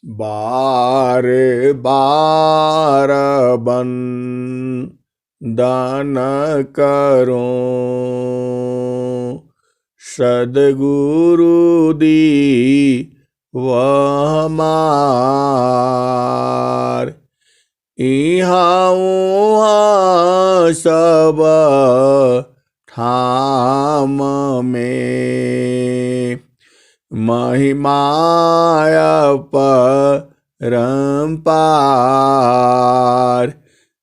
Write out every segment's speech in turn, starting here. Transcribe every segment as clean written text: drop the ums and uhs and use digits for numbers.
बार बार बंदन करो सद्गुरु दी वह हमार। इहाँ उहाँ सब ठाम में महिमाय परम्पार।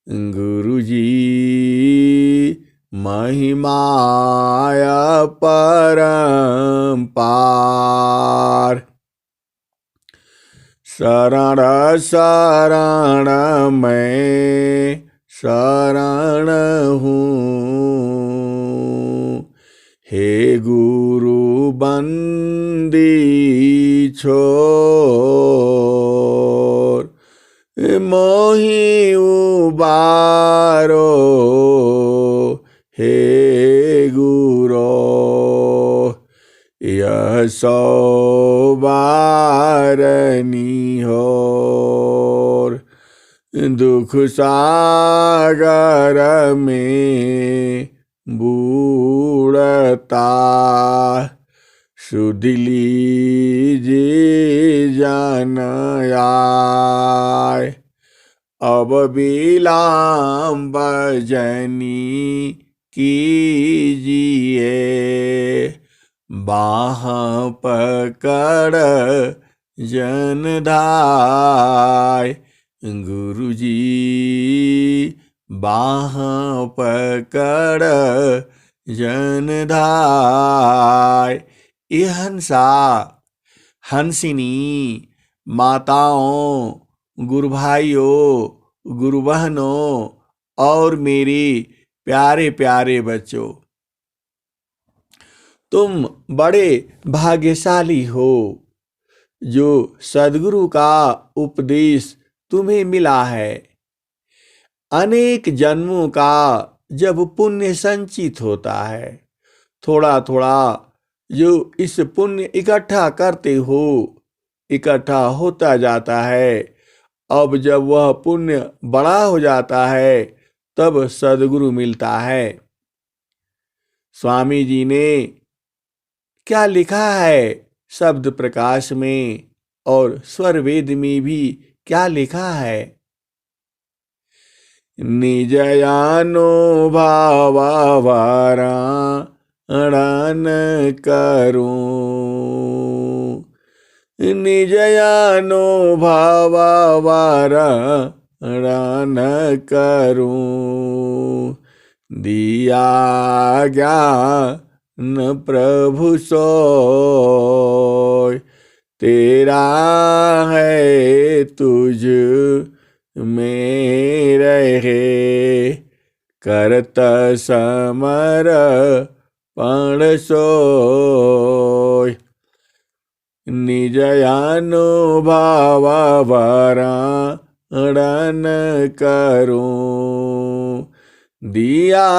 गुरुजी महिमाय परम्पार। शरण शरण मैं शरण हूँ, हे गुरु बंदी छोर। मोहि उबारो हे गुरो, यह सौ बारनी होर। दुख सागर में बूढ़ता सुध लीजे जन आय। अब विलम्ब जनी कीजिए, बाह पकड़ जन धाय। गुरुजी बाह पकड़ जन धाय। ये हंसा हंसिनी माताओं, गुरु भाइयों, गुरु बहनों और मेरे प्यारे प्यारे बच्चों, तुम बड़े भाग्यशाली हो जो सद्गुरु का उपदेश तुम्हें मिला है। अनेक जन्मों का जब पुण्य संचित होता है, थोड़ा थोड़ा जो इस पुण्य इकट्ठा करते हो, इकट्ठा होता जाता है। अब जब वह पुण्य बड़ा हो जाता है तब सद्गुरु मिलता है। स्वामी जी ने क्या लिखा है शब्द प्रकाश में और स्वर वेद में भी क्या लिखा है? निजयानुभावाराण करूं, निजयानुभावाराण करूं। दिया ज्ञान प्रभु सोय, तेरा है तुझ में रहे। करत समर्पण सोय, निजयानुभावाराण करूं। दिया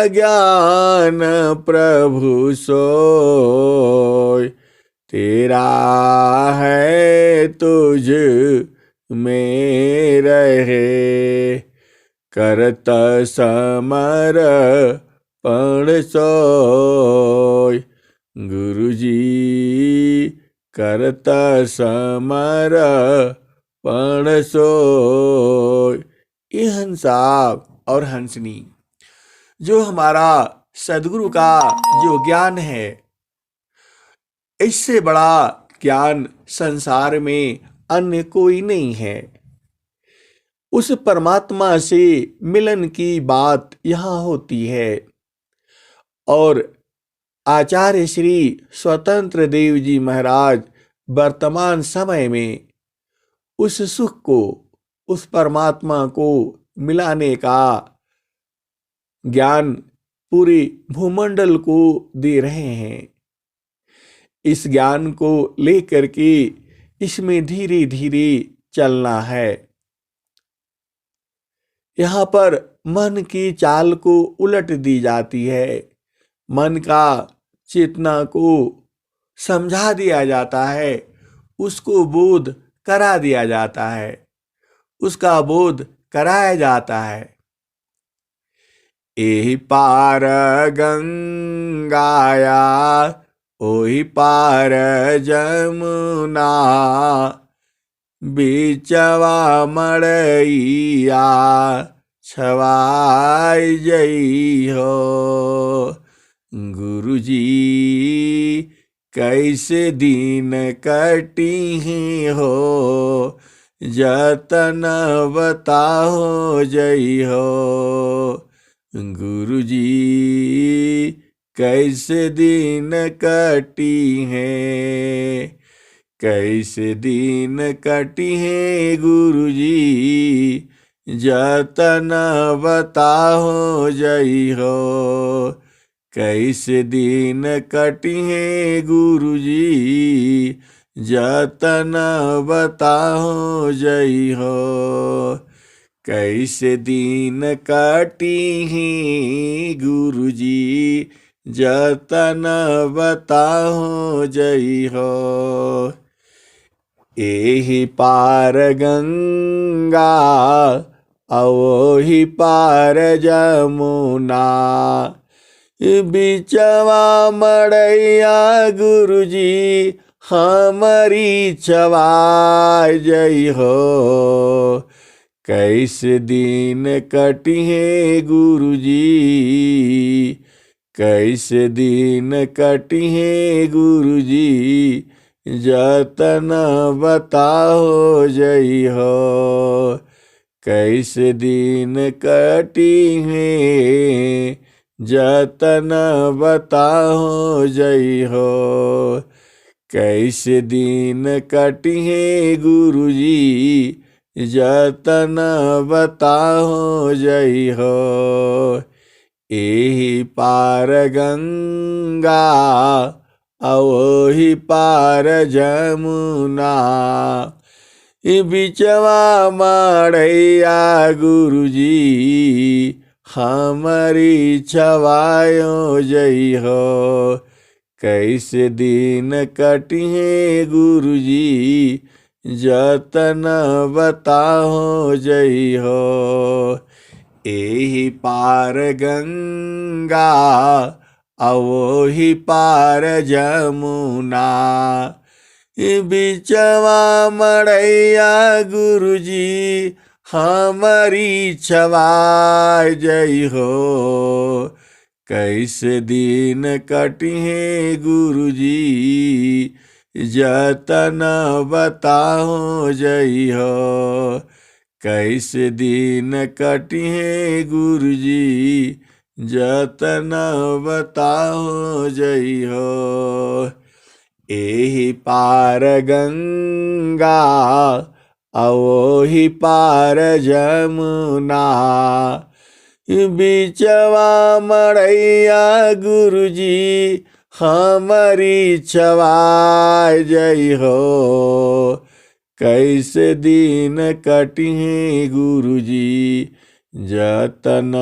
ज्ञान प्रभु सोय, तेरा है तुझ में रहे। करत समर्पण सोय, गुरुजी करत समर्पण सोय। ये हंसा और हंसनी जो हमारा सद्गुरु का जो ज्ञान है, इससे बड़ा ज्ञान संसार में अन्य कोई नहीं है। उस परमात्मा से मिलन की बात यहाँ होती है और आचार्य श्री स्वतंत्र देव जी महाराज वर्तमान समय में उस सुख को, उस परमात्मा को मिलाने का ज्ञान पूरे भूमंडल को दे रहे हैं। इस ज्ञान को लेकर के इसमें धीरे धीरे चलना है। यहाँ पर मन की चाल को उलट दी जाती है, मन का चेतना को समझा दिया जाता है, उसको बोध करा दिया जाता है, उसका बोध कराया जाता है। एहि पार गंगाया ओहि पार जमुना, बीचवा मड़ैया छवाई जई हो। गुरुजी कैसे दिन कटी हो, जतन बताहो जई हो। गुरुजी कैसे दिन कटी है, कैसे दिन कटी है गुरुजी, जतन बताहो जई हो। कैसे दिन कटी है गुरुजी, जतन बताहो जई हो। कैसे दिन कटी है गुरुजी, जतन बताहो जई हो। एहि पार गंगा ओहि पार जमुना, बीचवा मड़ैया गुरुजी हमारी छवाई जई हो। कैसे दिन कटी है गुरुजी, कैसे दिन कटी है गुरुजी, जतन बताहो जई हो। कैसे दिन कटी है, जतन बताहो जई हो। कैसे दिन कटी है गुरुजी, जतन बताहो जई हो। एहि पार गंगा ओहि पार जमुना, बीचवा मड़ैया गुरुजी हमारी छवायो जई हो। कैसे दिन कटी है गुरुजी, जतन बताहो जई हो। एहि पार गंगा ओहि पार जमुना, बीचवा मड़ैया गुरुजी हमारी छवाई जई हो। कैसे दिन कटी है गुरुजी, जतन बताहो जई हो। कैसे दिन कटी है गुरुजी, जतन बताहो जई हो। एहि पार गंगा ओहि पार जमुना, बीचवा मड़ैया गुरुजी हमारी छवाई जई हो। कैसे दिन कटी है गुरुजी, जतन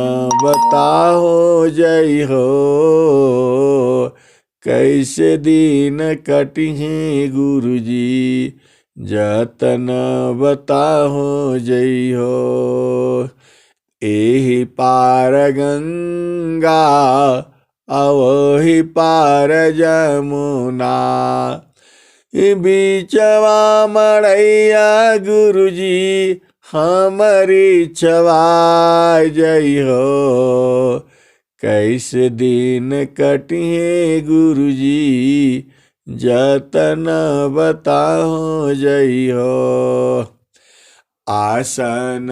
बताहो जई हो। कैसे दिन कटी है गुरुजी, जतन बताहो जई हो। एहि पार गंगा ओहि पार जमुना, बीचवा मड़ैया गुरुजी हमारी छवाई जई हो। कैसे दिन कटी है गुरुजी, जतन बताहो जई हो। आसन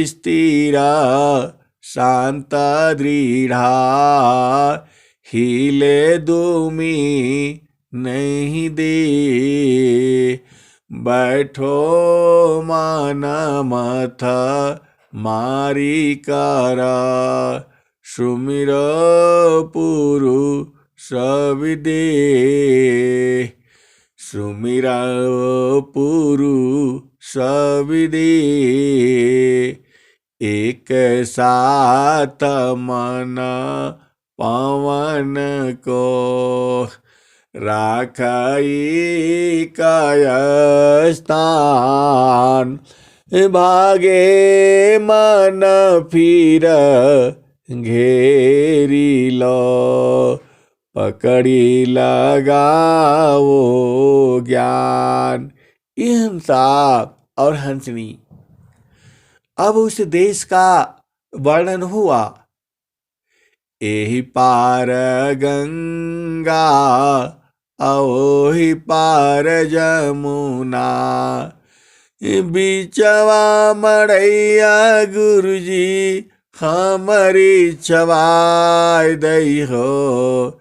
स्थिरा शांत दृढ़ा, हिले दूमी नहीं दे। बैठो मान मथ मारी करा, सुमिर पुरुष विदे। सुमिर पुरुष विदे, एक साथ मन पवन को। राखई काय स्थान, भागे मन फिर घेरी लो, पकड़ी लगाओ ज्ञान। ये हंसा और हंसनी। अब उस देश का वर्णन हुआ। एहि पार गंगा, ओहि पार जमुना, बीचवा मड़ैया गुरुजी हमारी छवाय दई हो।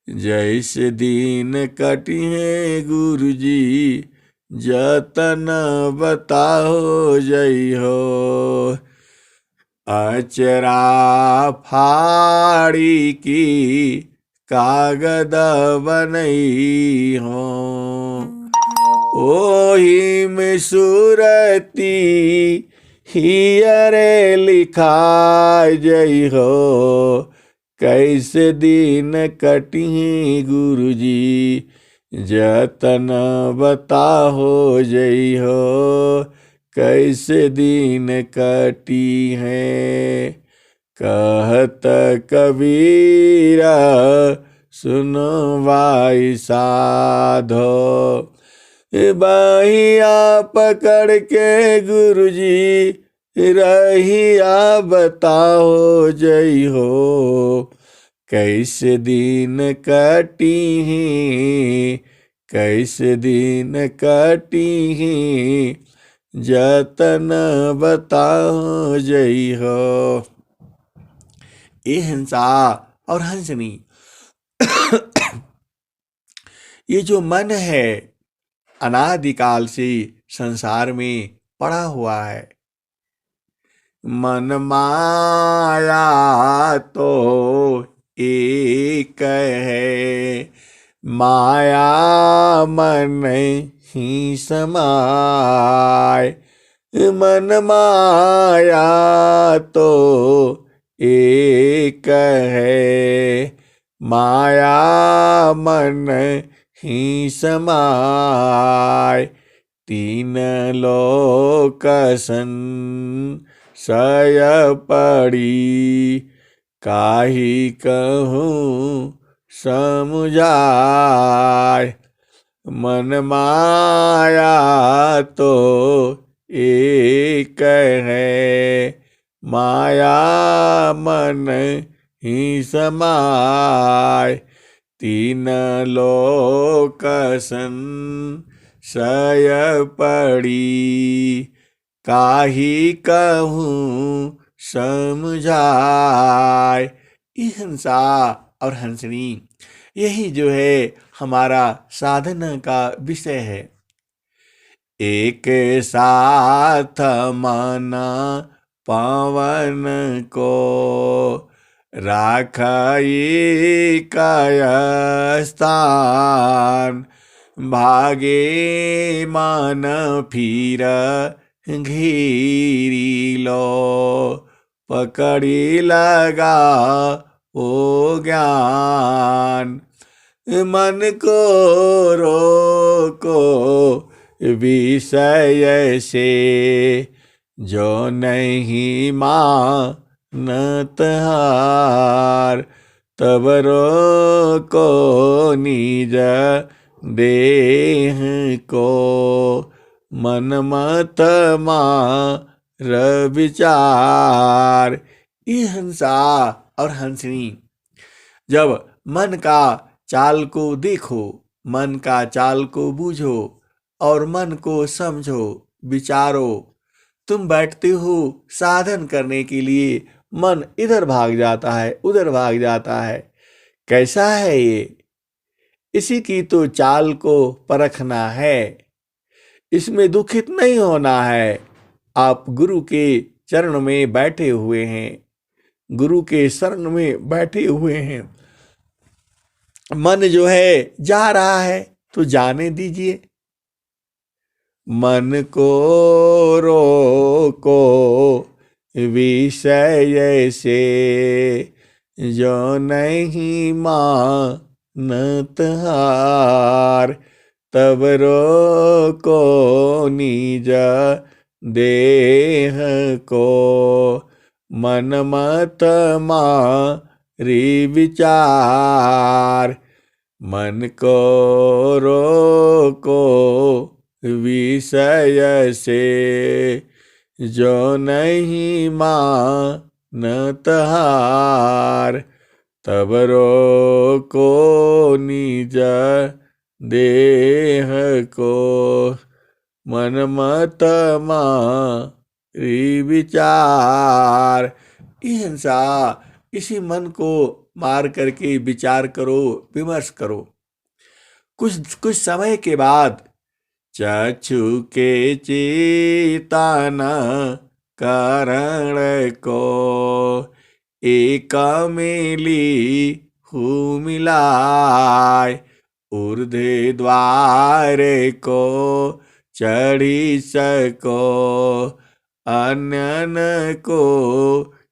जैसे दिन कटिहे गुरुजी जतन बताओ जई हो। अचरा फाड़ी की कागद बनई हो, ओही में सूरती हियरे लिखा जई हो। कैसे दिन कटिहे गुरुजी जतन बताहो जई हो। कैसे दिन कटी है कहत कबीरा, सुनो भाई साधो। बहिया पकड़ के गुरुजी रहिया बताओ जई हो। कैसे दिन कटी हैं, कैसे दिन कटी हैं जतन बताओ जई हो। ये हंसा और हंसनी। ये जो मन है अनादिकाल से संसार में पड़ा हुआ है। मन माया तो एक है, माया मन ही समाय। मन माया तो एक है, माया मन ही समाय। तीन लोक संशय पड़ी, काहि कहूँ समुझाय। मन माया तो एक है, माया मन ही समाय। तीन लोक संशय पड़ी, काहि कहूँ समझाय। ये हंसा और हंसनी यही जो है हमारा साधना का विषय है। एक साथ माना पावन को, राखई काय स्थान। भागे मान फिर घेरी लो, पकड़ी लगा ओ ज्ञान। मन को रोको विषय से, जो नहीं मानत हार। तब रोको निज देह को, मन मत मार विचार। ये हंसा और हंसनी। जब मन का चाल को देखो, मन का चाल को बूझो और मन को समझो, विचारो। तुम बैठते हो साधन करने के लिए, मन इधर भाग जाता है, उधर भाग जाता है। कैसा है ये? इसी की तो चाल को परखना है, इसमें दुखित नहीं होना है। आप गुरु के चरण में बैठे हुए हैं, गुरु के शरण में बैठे हुए हैं। मन जो है जा रहा है तो जाने दीजिए। मन को रोको विषय से, जो नहीं मानत न तहार। तब रोको निज देह को, मन मत मारी विचार। मन को रोको विषय से, जो नहीं मानत हार। तब रोको निज देह को, मन मत मारी विचार। हिंसा, इसी मन को मार करके विचार करो, विमर्श करो। कुछ समय के बाद चक्षु के चेतना कारण को, एक मिली हूँ मिलाय। ऊर्ध्व द्वार को चढ़ी सको, अन्यन को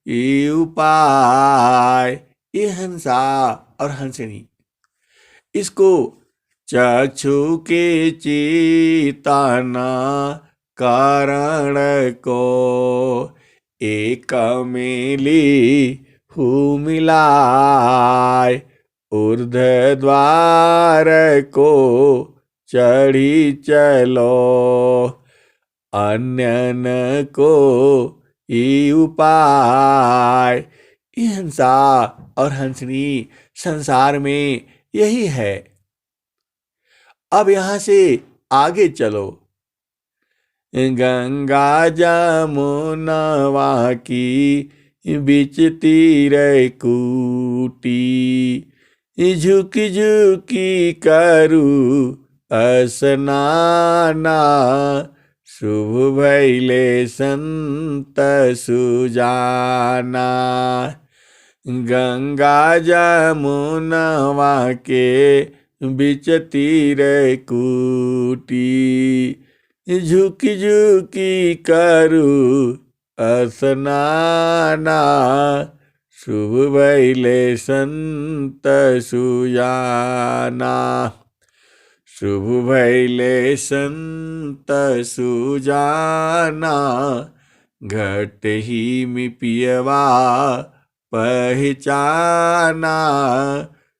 ई उपाय। ये हंसा और हंसनी, इसको चक्षु के चेतना कारण को, एक मिली हूँ मिलाय। ऊर्ध्व द्वार को चढ़ी चलो, अन्यन को ही उपाय। ये हंसा और हंसनी संसार में यही है। अब यहां से आगे चलो। गंगा जमुनवा की बीच तीर कूटी, झुकी झुकी करू स्नाना। शुभ भैले संत सुजाना। गंगा जमुनवा के बीच तीर कूटी, झुकी झुकी करू स्नाना। शुभ भैले संत सुजाना। शुभ भैले संत सुजाना, घट ही में पियवा पहचाना।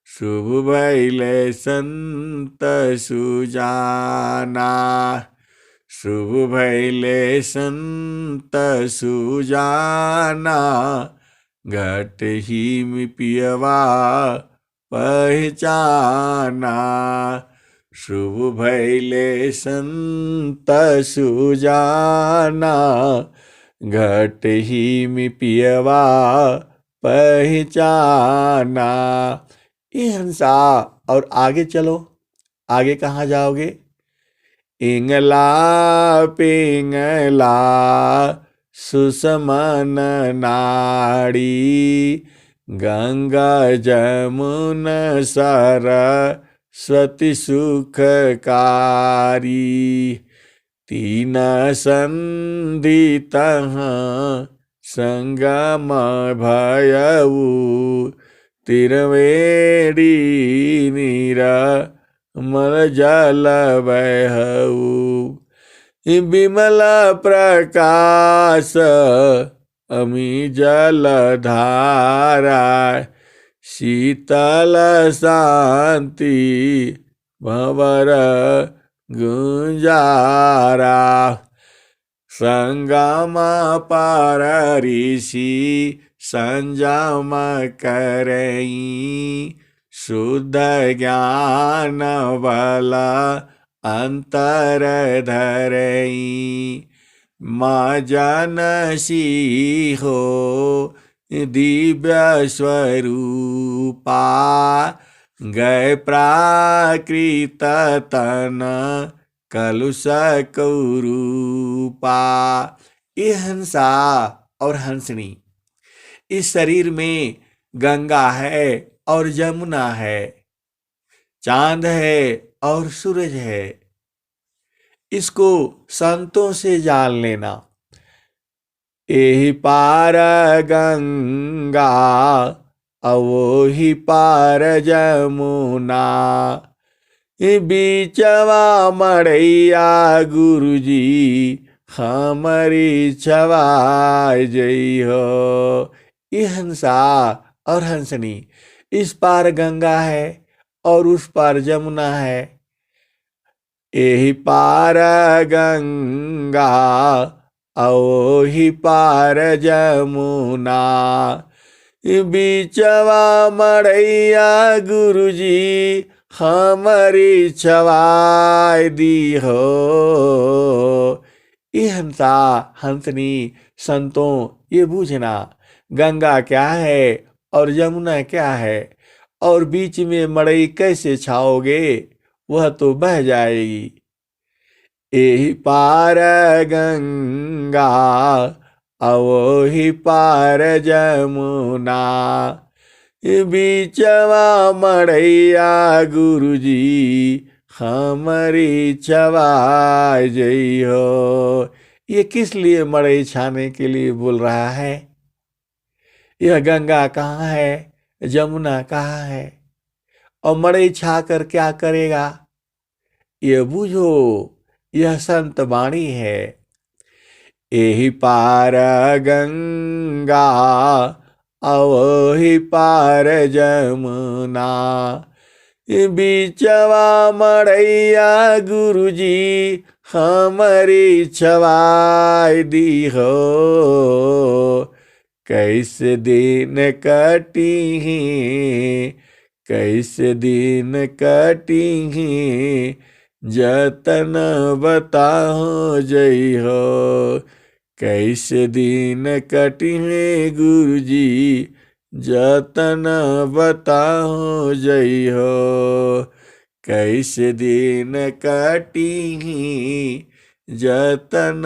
शुभ भैले संत सुजाना। शुभ भैले संत सुजाना, घट ही में पियवा पहचाना। शुभ भैले संत सुजाना, घट ही में पियवा पहचाना। ये हंसा और आगे चलो। आगे कहाँ जाओगे? इंगला पिंगला सुसमन नाड़ी, गंगा जमुन सरस्वती सुखकारी। तीन संधि तहाँ संगम भयऊ, तिरवेणी निर्मल जल बहऊ। विमल प्रकाश अमी जल धारा, शीतल शांति भंवर गुंजारा। संगम पर ऋषि संजम करई, शुद्ध ज्ञान बल अंतर धरई। माँ जानसी हो दिव्य स्वरूपा, गए प्राकृत तन कलुष कौरूपा। ये हंसा और हंसनी, इस शरीर में गंगा है और जमुना है, चांद है और सूरज है। इसको संतों से जान लेना। एहि पार गंगा अवोहि पार जमुना। बीचवा मड़ैया गुरुजी हमरी छवाय जई हो। ये हंसा और हंसनी, इस पार गंगा है और उस पार जमुना है। एहि पार गंगा ओहि पार जमुना। बीचवा मड़ैया गुरुजी हमारी छवाय दी हो। ये हंसा हंसनी संतों ये बूझना, गंगा क्या है और यमुना क्या है, और बीच में मड़ई कैसे छाओगे, वह तो बह जाएगी। एहि पार गंगा अवोहि पार जमुना। बीचवा मड़ैया गुरुजी हमारी छवाय जई हो। ये किस लिए मड़ई छाने के लिए बोल रहा है? यह गंगा कहाँ है, जमुना कहाँ है, और मड़ई छा कर क्या करेगा? ये बूझो, यह संत वाणी है। एहि पार गंगा अवोहि पार जमुना। बीचवा मड़ैया गुरुजी हमारी छवाय दी हो। कैसे दिन कटी कैसे दिन कटी जतन बताओ जई हो। कैसे दिन कटी गुरुजी जतन बताओ जई हो। कैसे दिन कटी जतन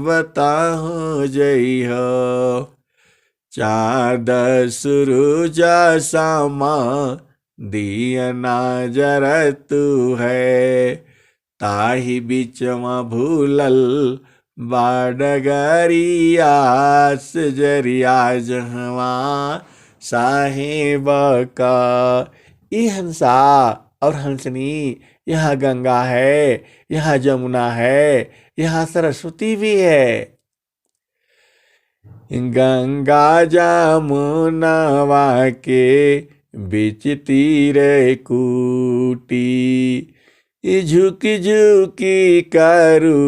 बताओ जई हो। चाँद सुरुजा सामा दियना जरतु है। ताहि बीचवा भूलल बाडगरिया सजरिया जहवा साहेब का। ई हंसा और हंसनी, यहाँ गंगा है, यहाँ जमुना है, यहाँ सरस्वती भी है। गंगा जमुनवा के बीच तीरे कूटी। झुकी झुकी करू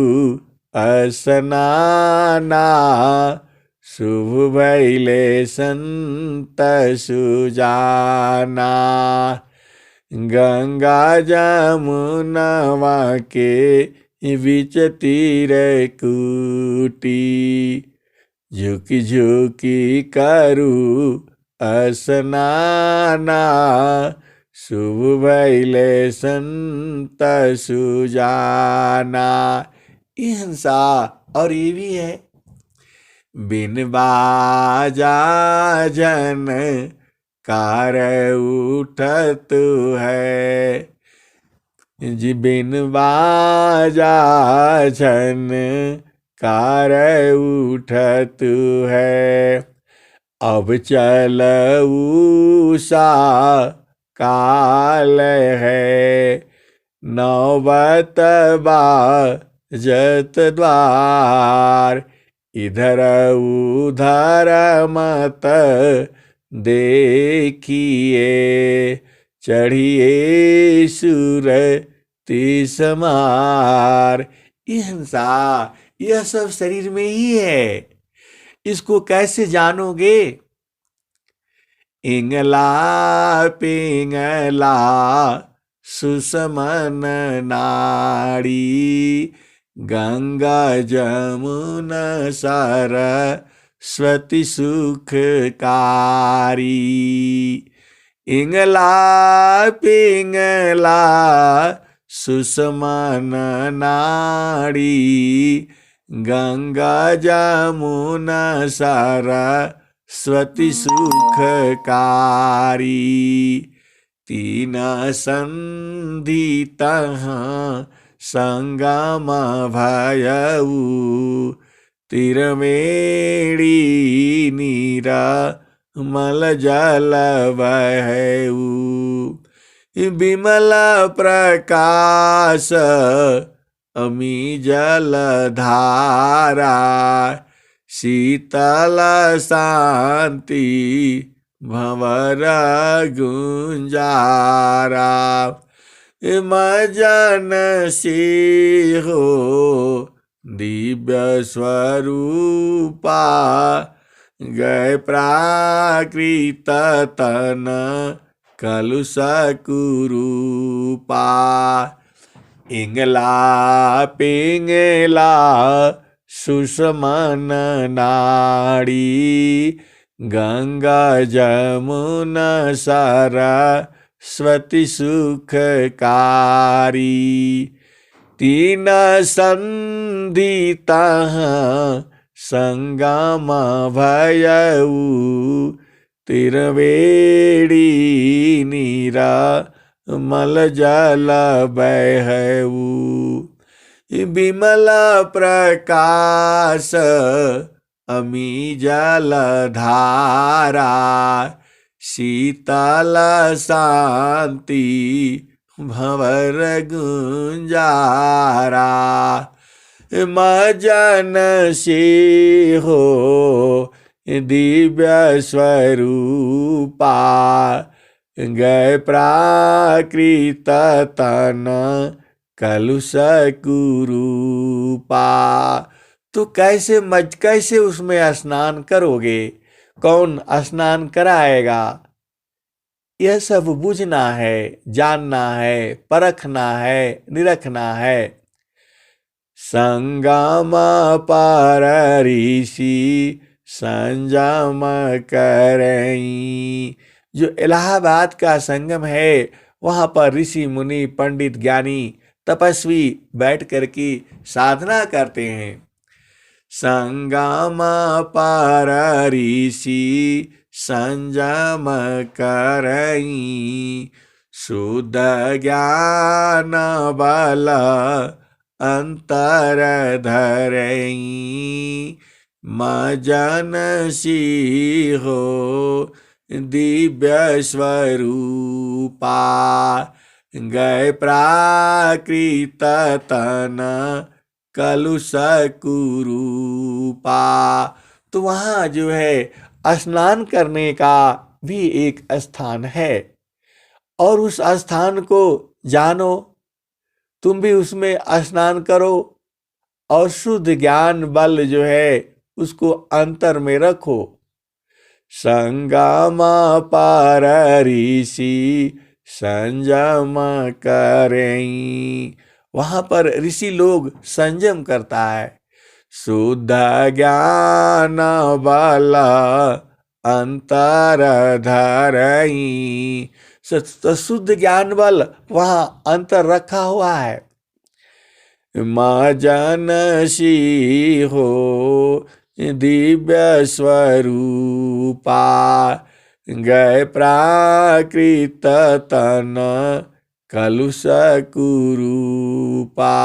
असनाना। शुभ भैले संत सुजाना। गंगा जमुनवा के बीच तीरे कूटी। झुकी झुकी करू असनाना। शुभ भैले संत सुजाना। ये हंसा और ये भी है। बिन बाजा जन कार उठत है। जी बिन बाजा जन कार उठत है। अब चल उषा काल है। नौबत बाजत द्वार। इधर उधर मत देखिए। चढ़िए सुरति समार। ये हंसा, यह सब शरीर में ही है, इसको कैसे जानोगे? इंगला पिंगला सुसमन नाड़ी। गंगा जमुना सरस्वती सुखकारी। इंगला पिंगला सुसमन नाड़ी। गंगा जमुना सरस्वती सुखकारी। तीन संधि तहाँ संगम भयऊ। तिरमेड़ी नीरा मल जल बहऊ। विमल प्रकाश अमी जल धारा, शीतल शांति भंवर गुंजारा। मजन से हो दिव्य स्वरूपा, गए प्राकृत तन कलुष कुरूपा। इंगला पिंगला सुषमन नाड़ी, गंगा जमुना सरस्वती सुखकारी। तीन संधि तहाँ संगम भयऊ, तिरवेणी नीरा मल जल बहऊ। विमल प्रकाश अमी जल धारा, शीतल शांति भंवर गुंजारा। मजन से हो दिव्य स्वरूपा, गए प्राकृत तन कलुष कुरूपा। तो कैसे उसमें स्नान करोगे? कौन स्नान कराएगा? यह सब बुझना है, जानना है, परखना है, निरखना है। संगम पर ऋषि संजम करई। जो इलाहाबाद का संगम है, वहाँ पर ऋषि मुनि पंडित ज्ञानी तपस्वी बैठ कर की साधना करते हैं। संगम पर ऋषि संजम करई, शुद्ध ज्ञान बल अंतर धरई। मजन सी हो दिव्य स्वरूपा, गए प्राकृत तन कलुष कुरूपा। तो वहाँ जो है स्नान करने का भी एक स्थान है, और उस स्थान को जानो, तुम भी उसमें स्नान करो, और शुद्ध ज्ञान बल जो है उसको अंतर में रखो। संगम पर ऋषि संजम करें, वहाँ पर ऋषि लोग संयम करता है। शुद्ध ज्ञान बल अंतर धरई, तो शुद्ध ज्ञान बल वहाँ अंतर रखा हुआ है। मजन सी हो दिव्य स्वरूपा, गए प्राकृत तन कलुष कुरूपा।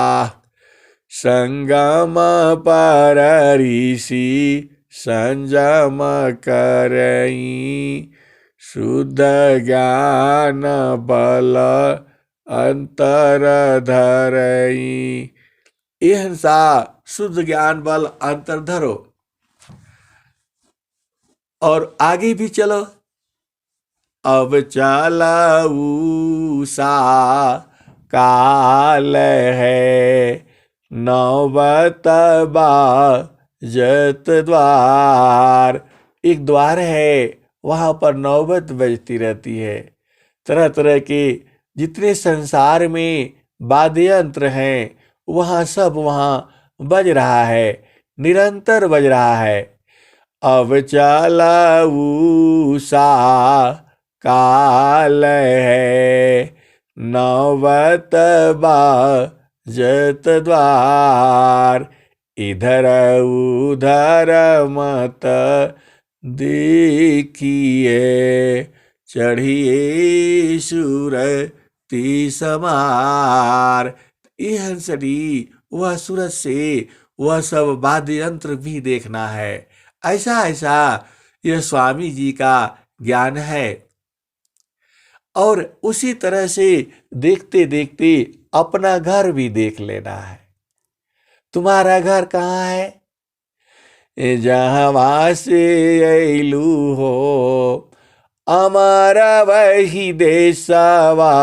संगम पर ऋषि संजम करई, शुद्ध ज्ञान बल अंतर धरई। एहसा शुद्ध ज्ञान बल अंतर धरो, और आगे भी चलो। अब चलऊ सा काल है, नौबत बाजत द्वार। एक द्वार है, वहाँ पर नौबत बजती रहती है। तरह तरह के जितने संसार में वाद्य यंत्र हैं, वहाँ सब वहाँ बज रहा है, निरंतर बज रहा है। अब चलऊ सा काल है, नौबत बाजत द्वार। इधर उधर मत देखिए, चढ़िए सूरती समार। यह हंसड़ी वह सूरज से वह सब वाद्य यंत्र भी देखना है। ऐसा ऐसा यह स्वामी जी का ज्ञान है। और उसी तरह से देखते देखते अपना घर भी देख लेना है। तुम्हारा घर कहाँ है? जहाँ से अइलू हो हमारा वही देशवा,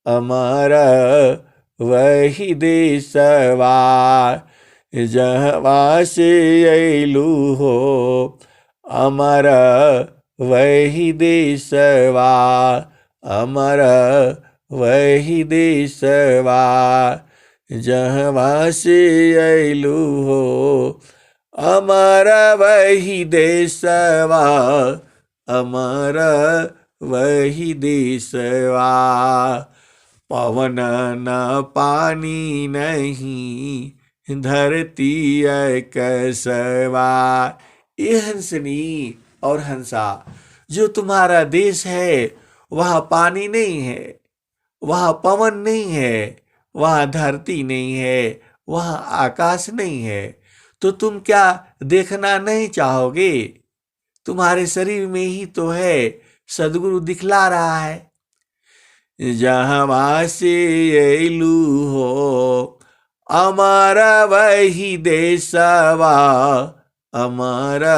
हमारा वही देशवा। जहाँ से अइलू हो हमारा वही देशवा, हमारा वही देशवा। जहाँ से अइलू हो हमारा वही देशवा, हमारा वही देशवा। पवन न पानी नहीं धरती कसवा। ये हंसनी और हंसा, जो तुम्हारा देश है वहाँ पानी नहीं है, वहाँ पवन नहीं है, वहाँ धरती नहीं है, वहाँ आकाश नहीं है, तो तुम क्या देखना नहीं चाहोगे? तुम्हारे शरीर में ही तो है, सदगुरु दिखला रहा है। जहाँ से अइलू हो हमारा वही देशवा, हमारा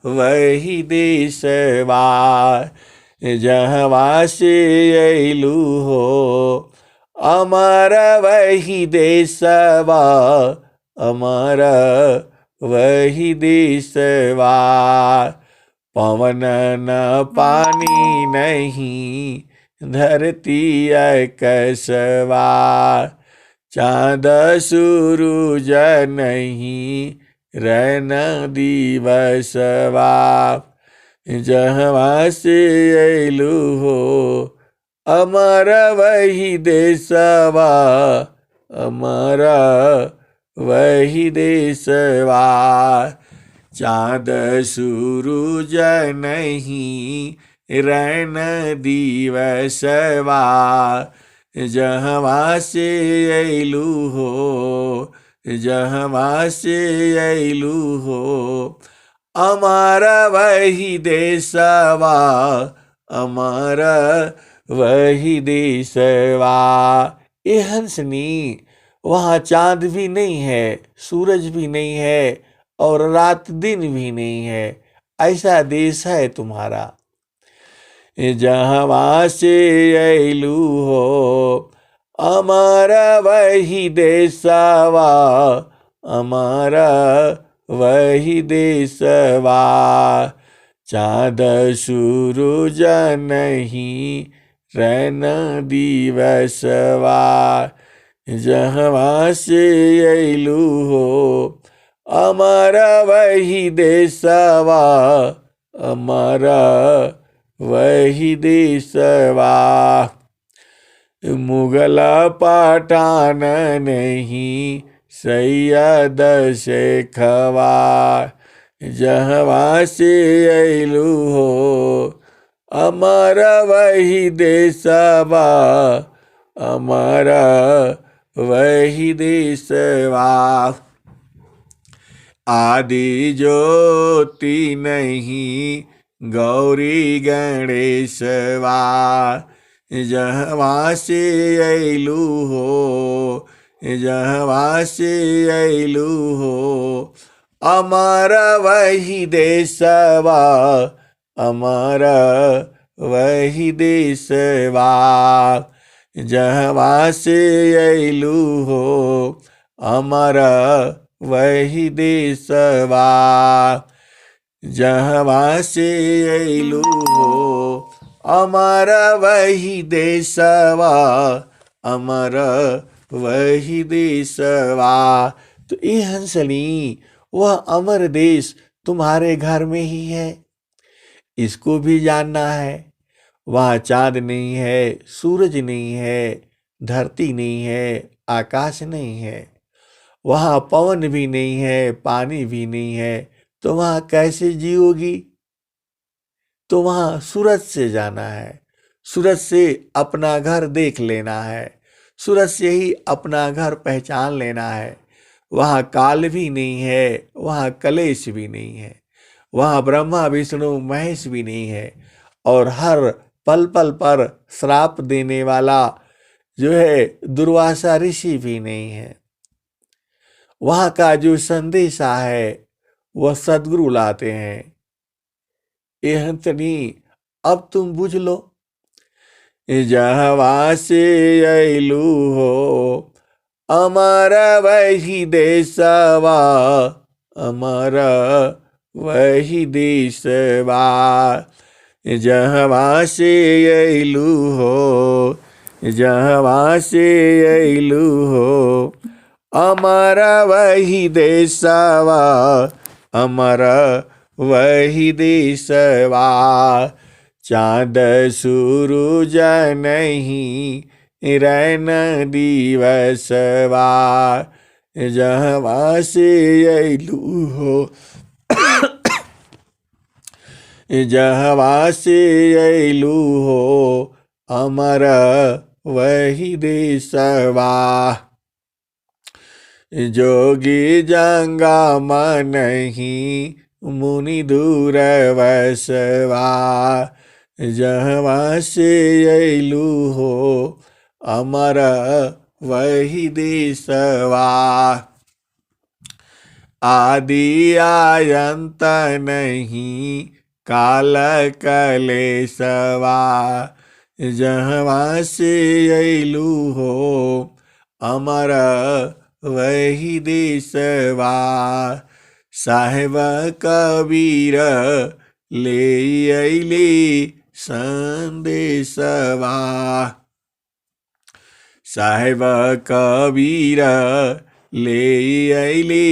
वही देशवा। जहाँ से अइलू हो हमारा वही देशवा, हमारा वही देशवा। पवन न पानी नहीं धरती कसवा। चाँद सूरज नहीं रैन दिवसवा। जहाँ से अइलू हो हमारा वही देशवा, हमारा वही देशवा। चाँद सूरज नहीं रैन दिवसवा। जहाँ से अइलू हो, जहाँ से अइलू हो हमारा वही देशवा, हमारा वही देशवा। ये हंसनी, वहाँ चाँद भी नहीं है, सूरज भी नहीं है और रात दिन भी नहीं है, ऐसा देश है तुम्हारा। जहाँ से अइलू हो हमारा वही देशवा, हमारा वही देशवा। चाँद सूरज नहीं रैन दिवसवा। जहाँ से अइलू हो हमारा वही देशवा, हमारा वही देशवा। मुगल पठान नहीं सैयद शेखवा। जहाँ से अइलू हो हमारा वही देशवा, हमारा वही देशवा। आदि ज्योति नहीं गौरी गणेशवा। जहाँ से अइलू हो, जहाँ से अइलू हो हमारा वही देशवा, हमारा वही देशवा। जहाँ से अइलू हो हमारा वही देशवा। जहाँ से अइलू हो हमारा वही देशवा, हमारा वही देशवा। तो ये हंसनी, वह अमर देश तुम्हारे घर में ही है, इसको भी जानना है। वहाँ चाँद नहीं है, सूरज नहीं है, धरती नहीं है, आकाश नहीं है, वहाँ पवन भी नहीं है, पानी भी नहीं है, तो वहाँ कैसे जियोगी? तो वहाँ सूरज से जाना है, सूरज से अपना घर देख लेना है, सूरज से ही अपना घर पहचान लेना है। वहाँ काल भी नहीं है, वहाँ कलेश भी नहीं है, वहाँ ब्रह्मा विष्णु महेश भी नहीं है, और हर पल पल पर श्राप देने वाला जो है दुर्वासा ऋषि भी नहीं है। वहाँ का जो संदेशा है वह सदगुरु लाते हैं। ये हंसनी अब तुम बुझ लो, जहवा से अइलू हो अमर वही देशवा, अमर वही देशवा। जहवा से अइलू हो, जहवा से अइलू हो अमर वही देशवा, अमर वही देशवा। चाँद सूरज नहीं रैन दिवसवा, जहवा से अइलू हो, जहवा से अइलू हो अमर वही देशवा। जोगी जंगा नहीं मुनि दूर वसवा, जहवा से अइलू हो अमर वही देशवा। आदि आयंत नहीं काल कलेशवा, जहवा से अइलू हो अमर वही देशवा। साहेब कबीर ले अइले संदेशवा, साहेब कबीर ले अइले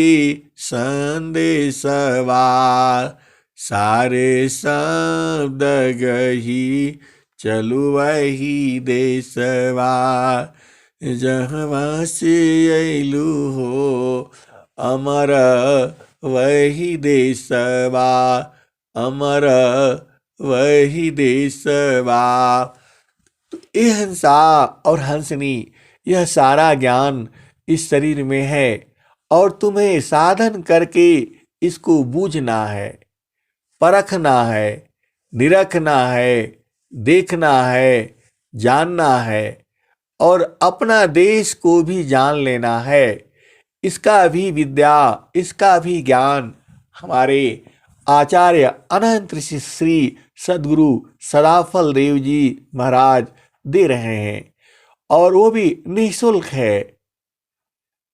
संदेशवा। सारे शब्द गही चलु वही देशवा, जहवा से अइलू हो अमर वही देशवा, अमर वही देशवा। तो ये हंसा और हंसनी, यह सारा ज्ञान इस शरीर में है, और तुम्हें साधन करके इसको बूझना है, परखना है, निरखना है, देखना है, जानना है, और अपना देश को भी जान लेना है। इसका भी विद्या, इसका भी ज्ञान हमारे आचार्य अनंत श्री सद्गुरु सदाफल देव जी महाराज दे रहे हैं, और वो भी निःशुल्क है।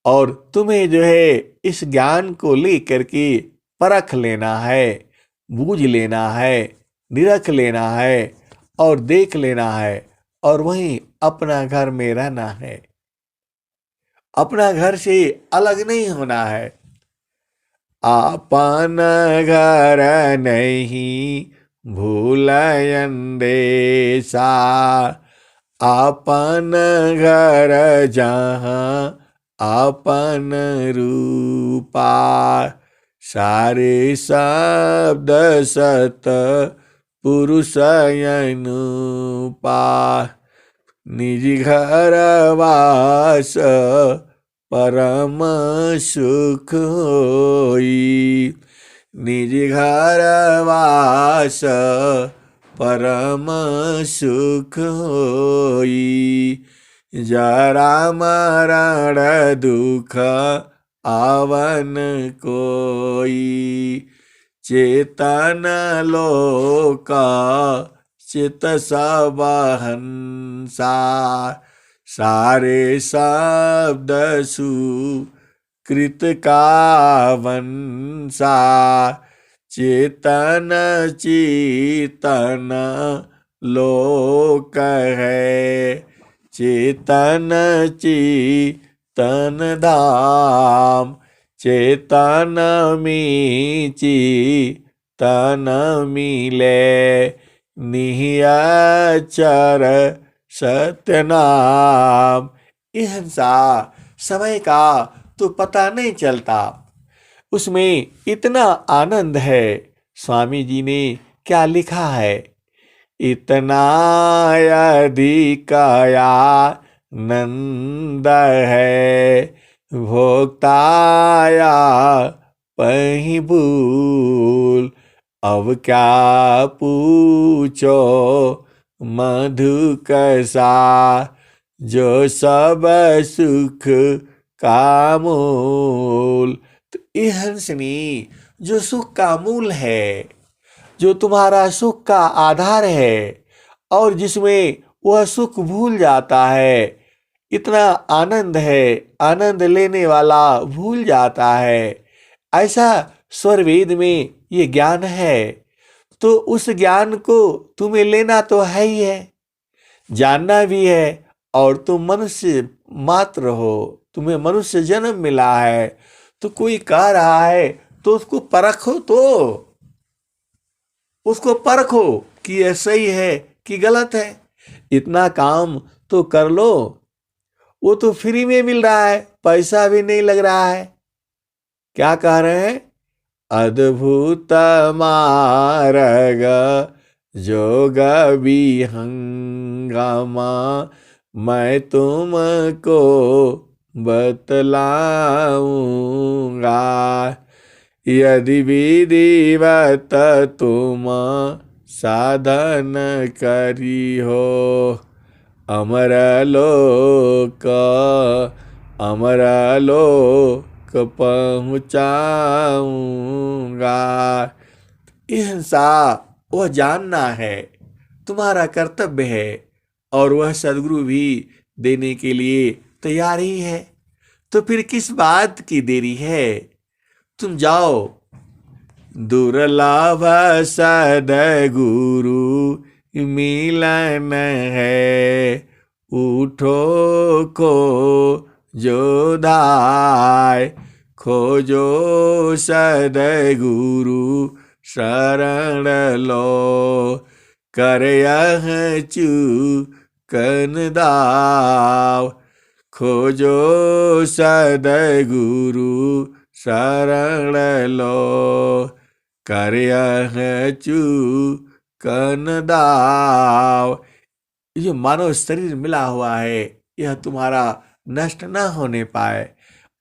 और तुम्हें जो है इस ज्ञान को लेकर के परख लेना है, बूझ लेना है, निरख लेना है, और देख लेना है, और वहीं अपना घर में रहना है। अपना घर से अलग नहीं होना है। आपन घर नहीं भूलयन देसा, आपन घर जहाँ आपन रूपा। सारे शब्द सत पुरुष अनुपा, निज घर वास परम सुख होई, निज घर वास परम सुख होई। जरा मरण दुख आवन कोई, चेतन लोका चित सब हंसा। सारे शब्द सुकृत का वंशा, चेतन चेतन लोक है, चेतन चेतन धाम। चेतन में चेतन मिले, निहियचर सत्यनाम। हंसा समय का तो पता नहीं चलता, उसमें इतना आनंद है। स्वामी जी ने क्या लिखा है, इतना अधिकया नंद है, भोक्ताया पही भूल अब क्या पूछो मधु कसा, जो सब सुख का मूल। तो ये हंसनी जो सुख का मूल है, जो तुम्हारा सुख का आधार है, और जिसमें वह सुख भूल जाता है, इतना आनंद है, आनंद लेने वाला भूल जाता है, ऐसा स्वरवेद में ये ज्ञान है। तो उस ज्ञान को तुम्हें लेना तो है ही है, जानना भी है। और तुम मनुष्य मात्र हो, तुम्हें मनुष्य जन्म मिला है, तो कोई कह रहा है तो उसको परखो, तो उसको परखो कि यह सही है कि गलत है। इतना काम तो कर लो, वो तो फ्री में मिल रहा है, पैसा भी नहीं लग रहा है। क्या कह रहे हैं? अद्भुत मार्ग जोग विहंगमा, मैं तुमको बतलाऊंगा। यदि विधिवत तुम साधन करी हो, अमर लोक पहुँचाऊंगा। हिंसा वह जानना है, तुम्हारा कर्तव्य है, और वह सद्गुरु भी देने के लिए तैयार ही है। तो फिर किस बात की देरी है? तुम जाओ। दुर्लभ सद्गुरु मिलन है, उठो खो जो धाय, खोजो सद्गुरु शरण लो, कर यह चूकन दाव। खोजो सद्गुरु शरण लो, कर यह चूकन दाव। ये मानव शरीर मिला हुआ है, यह तुम्हारा नष्ट न होने पाए।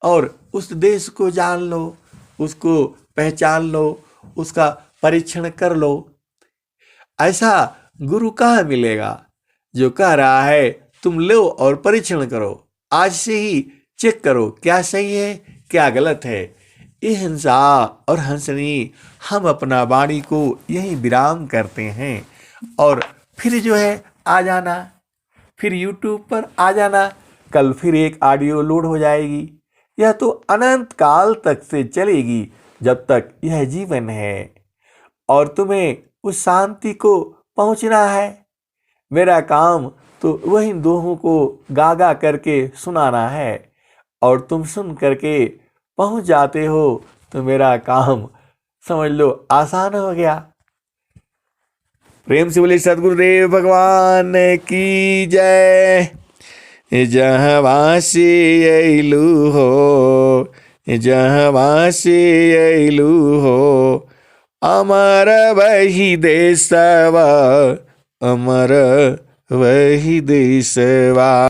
और उस देश को जान लो, उसको पहचान लो, उसका परीक्षण कर लो। ऐसा गुरु कहाँ मिलेगा जो कह रहा है तुम लो और परीक्षण करो, आज से ही चेक करो क्या सही है क्या गलत है। ये हिंसा और हंसनी हम अपना वाणी को यही विराम करते हैं। और फिर जो है आ जाना, फिर YouTube पर आ जाना, कल फिर एक ऑडियो लोड हो जाएगी। यह तो अनंत काल तक से चलेगी, जब तक यह जीवन है। और तुम्हें उस शांति को पहुंचना है। मेरा काम तो वही दोहों को गा गा करके सुनाना है, और तुम सुन करके पहुंच जाते हो तो मेरा काम समझ लो आसान हो गया। प्रेम से बोले सद्गुरुदेव भगवान की जय। जहाँ वासी अइलू हो, जहाँ वासी अइलू हो, अमर वही देशवा, अमर वही देशवा।